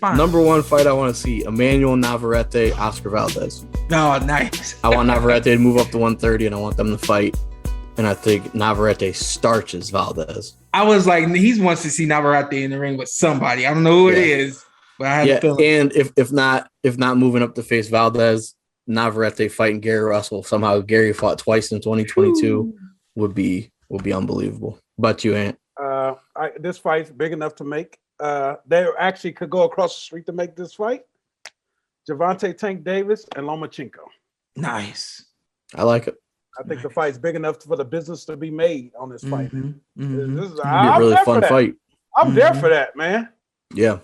Fine. Number one fight I want to see: Emmanuel Navarrete, Oscar Valdez. Oh, nice. I want Navarrete to move up to 130, and I want them to fight. And I think Navarrete starches Valdez. I was like, he wants to see Navarrete in the ring with somebody. I don't know who it is, but I had a feeling. And if not moving up to face Valdez, Navarrete fighting Gary Russell. Somehow Gary fought twice in 2022 would be unbelievable. But you ain't. This fight's big enough to make. They actually could go across the street to make this fight. Gervonta Tank Davis and Lomachenko. Nice. I like it. I think the fight's big enough for the business to be made on this fight. This is be a really fun fight. I'm there for that, man. Yeah.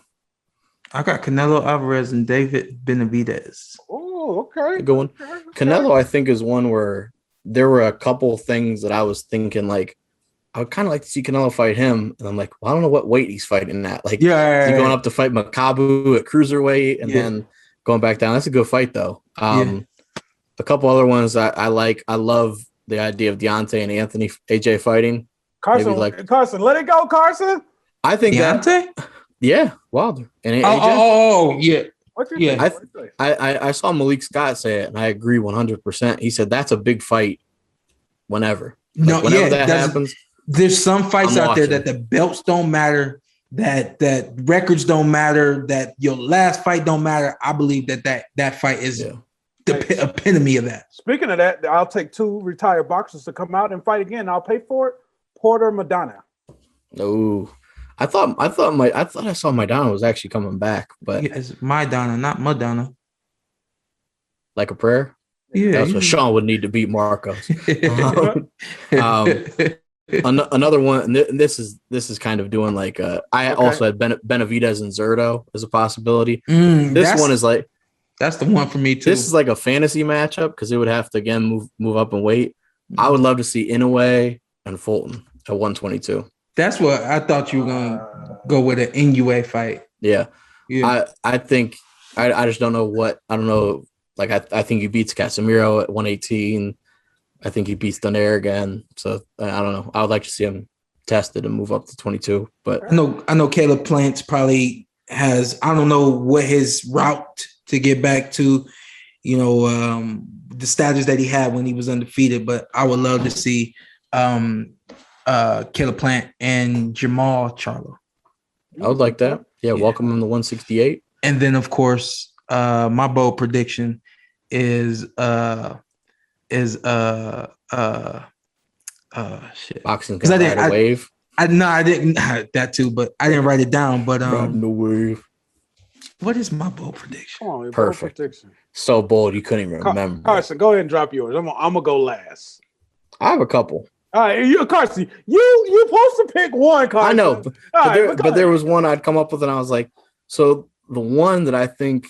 I got Canelo Alvarez and David Benavidez. Oh, okay. Good one. Okay. Canelo, I think, is one where there were a couple things that I was thinking, like, I would kind of like to see Canelo fight him. And I'm like, well, I don't know what weight he's fighting at. Like, is he going up to fight Makabu at cruiserweight and then going back down? That's a good fight, though. A couple other ones I like. I love the idea of Deontay and Anthony AJ fighting. Carson, Carson, let it go, Carson. I think Deontay? Wilder and AJ. What you think? I saw Malik Scott say it, and I agree 100%. He said that's a big fight. Whenever that happens, there's some fights out there that the belts don't matter, that records don't matter, that your last fight don't matter. I believe that fight is the epitome of that. Speaking of that, I'll take 2 retired boxers to come out and fight again. I'll pay for it. Porter Madonna. No, I thought I saw Maidana was actually coming back, but it's Maidana, not Madonna. Like a prayer. Yeah, that's what Shawn would need to beat Marcos. Another one. And this is kind of doing like also had Benavidez and Zerto as a possibility. This one is like. That's the one for me too. This is like a fantasy matchup because it would have to again move up in weight. I would love to see Inoue and Fulton at 122. That's what I thought you were gonna go with an Inoue fight. Yeah. I think I just don't know what I don't know. Like I think he beats Casemiro at 118. I think he beats Donaire again. So I don't know. I would like to see him tested and move up to 22. But I know Caleb Plants probably has. I don't know what his route to get back to, the status that he had when he was undefeated. But I would love to see Caleb Plant and Jamal Charlo. I would like that. Yeah, welcome him to 168. And then, of course, my bold prediction is shit. Boxing can ride a wave. I didn't that too, but I didn't write it down. But riding the wave. What is my bold prediction? Oh, perfect. Bold prediction. So bold you couldn't even remember. Carson, go ahead and drop yours. I'm gonna go last. I have a couple. All right, Carson, you supposed to pick one, Carson. I know, but there was one I'd come up with, and I was like, so the one that I think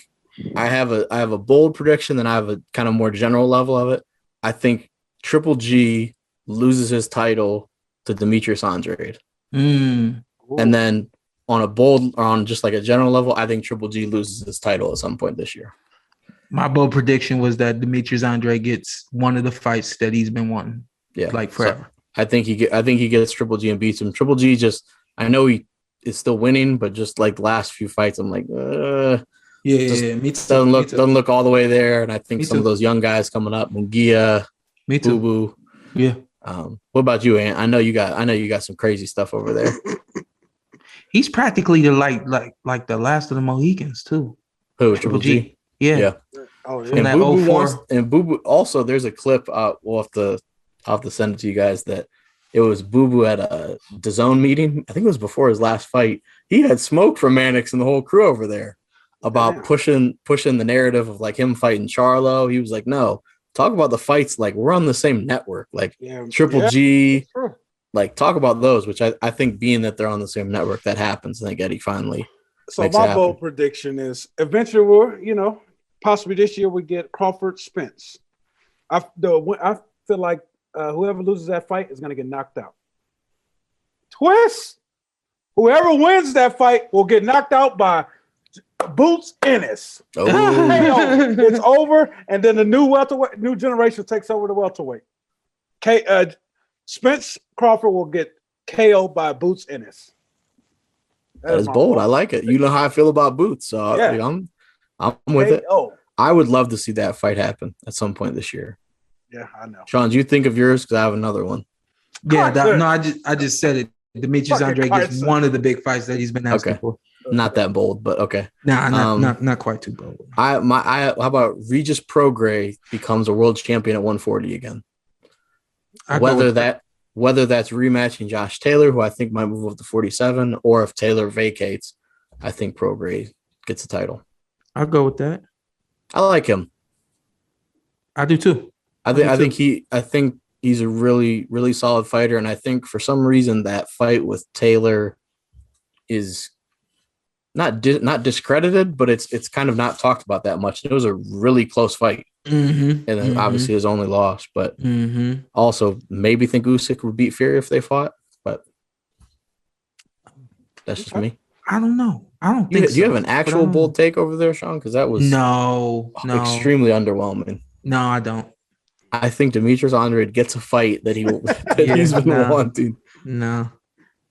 I have a bold prediction, then I have a kind of more general level of it. I think Triple G loses his title to Demetrius Andrade, and then on just like a general level, I think Triple G loses his title at some point this year. My bold prediction was that Demetrius Andrade gets one of the fights that he's been wanting, like forever. So I think he gets Triple G and beats him. Triple G I know he is still winning, but just like the last few fights, I'm like, me too. Doesn't look all the way there. And I think some of those young guys coming up, Munguia, me too. Boo. Yeah. What about you, Ant? I know you got some crazy stuff over there. He's practically the like the last of the Mohicans too. Who? Triple G? Yeah. Oh, yeah. And Boo Boo also, there's a clip we'll have to send it to you guys that it was Boo Boo at a DAZN meeting. I think it was before his last fight. He had smoke from Mannix and the whole crew over there about pushing the narrative of like him fighting Charlo. He was like, no, talk about the fights like we're on the same network, like Triple G. Like talk about those, which I think being that they're on the same network, that happens. I think Eddie finally. So my bold prediction is eventually possibly this year we get Crawford Spence. I feel like whoever loses that fight is going to get knocked out. Twist. Whoever wins that fight will get knocked out by Boots Ennis. It's over, and then the new generation takes over the welterweight. Spence Crawford will get KO'd by Boots Ennis. That is bold. I like it. You know how I feel about Boots, so Yeah. I'm with it. Oh, I would love to see that fight happen at some point this year. yeah, I know. Sean, do you think of yours? Because I have another one. Yeah, Carson. no, I just said it. Demetrius Fucking Andrade gets Carson. one of the big fights that he's been asking for. Not that bold, but okay. Nah, not quite too bold. How about Regis Prograis becomes a world champion at 140 again? Whether that's rematching Josh Taylor, who I think might move up to 47, or if Taylor vacates, I think Prograis gets the title. I'll go with that. I like him. I do too. I think he's a really, really solid fighter, and I think for some reason that fight with Taylor is not discredited, but it's kind of not talked about that much. It was a really close fight, and then obviously his only loss. But also maybe think Usyk would beat Fury if they fought, but that's just me. I don't know. I don't think. Do you have an actual bold take over there, Sean? Because that was no extremely underwhelming. No, I don't. I think Demetrius Andrade gets a fight that he's been wanting. No.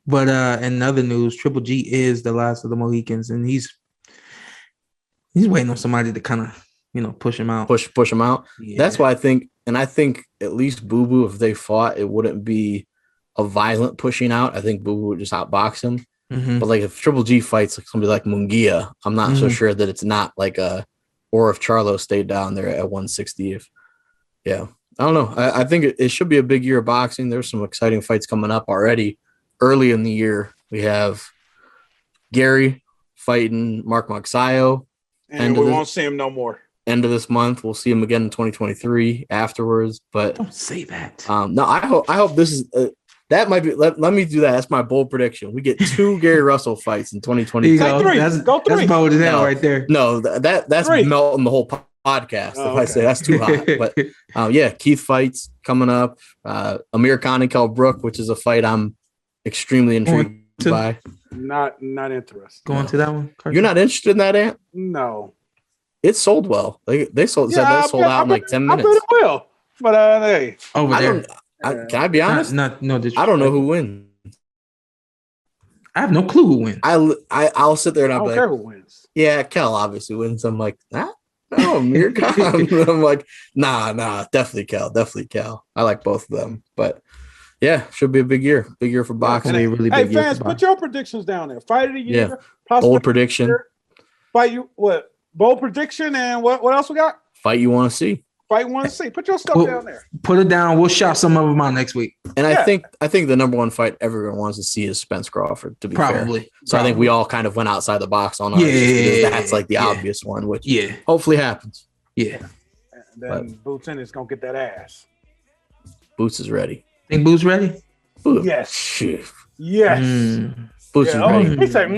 But in other news, Triple G is the last of the Mohicans, and he's waiting on somebody to kind of, push him out. Push him out. Yeah. That's why I think at least Boo Boo, if they fought, it wouldn't be a violent pushing out. I think Boo Boo would just outbox him. Mm-hmm. But like if Triple G fights like somebody like Munguia, I'm not so sure that it's not like or if Charlo stayed down there at 160. I don't know. I think it should be a big year of boxing. There's some exciting fights coming up already. Early in the year, we have Gary fighting Mark Magsayo. And we won't see him no more. End of this month. We'll see him again in 2023 afterwards. But don't say that. No, I hope this is that might be. Let me do that. That's my bold prediction. We get 2 Gary Russell fights in 2023. Go 3. That's bold as hell right there. No, that's 3. Melting the whole podcast. If I say that's too hot, but Keith fights coming up. Amir Khan and Kell Brook, which is a fight I'm extremely intrigued by. Not interested. Going to that one. Carson? You're not interested in that, Ant? No. It sold well. They sold out in like 10 minutes. I bet it will. But hey, over there. Can I be honest? No. I don't know who wins. I have no clue who wins. I'll sit there and I'll be care like, who wins. Yeah, Kell obviously wins. I'm like, no, Amir Khan. I'm like, nah, definitely Kell. I like both of them, but yeah, should be a big year for boxing. Really hey, big year fans, put your predictions down there. Fight of the year, bold prediction. Fight you what? Bold prediction and what else we got? Fight you want to see. Fight want to see. Put your stuff down there. Put it down. We'll shout some of them out next week. And I think the number one fight everyone wants to see is Spence Crawford. To be fair, so I think we all kind of went outside the box on ours. Yeah, that's like the obvious one, which hopefully happens. Yeah. And then Boots in is gonna get that ass. Boots is ready. Think Boots ready? Boots. Yes. Shit. Yes. Boots is ready. He said,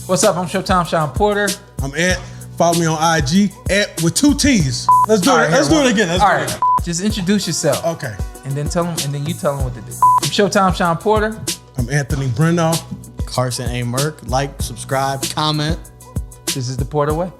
What's up? I'm Showtime Shawn Porter. I'm Ant. Follow me on IG with 2 T's. Let's do it. Let's do it again. All right. Just introduce yourself. Okay. And then you tell them what to do. I'm Showtime Shawn Porter. I'm Anthony Brenagh. Carson A. Merk. Like, subscribe, comment. This is the Porter Way.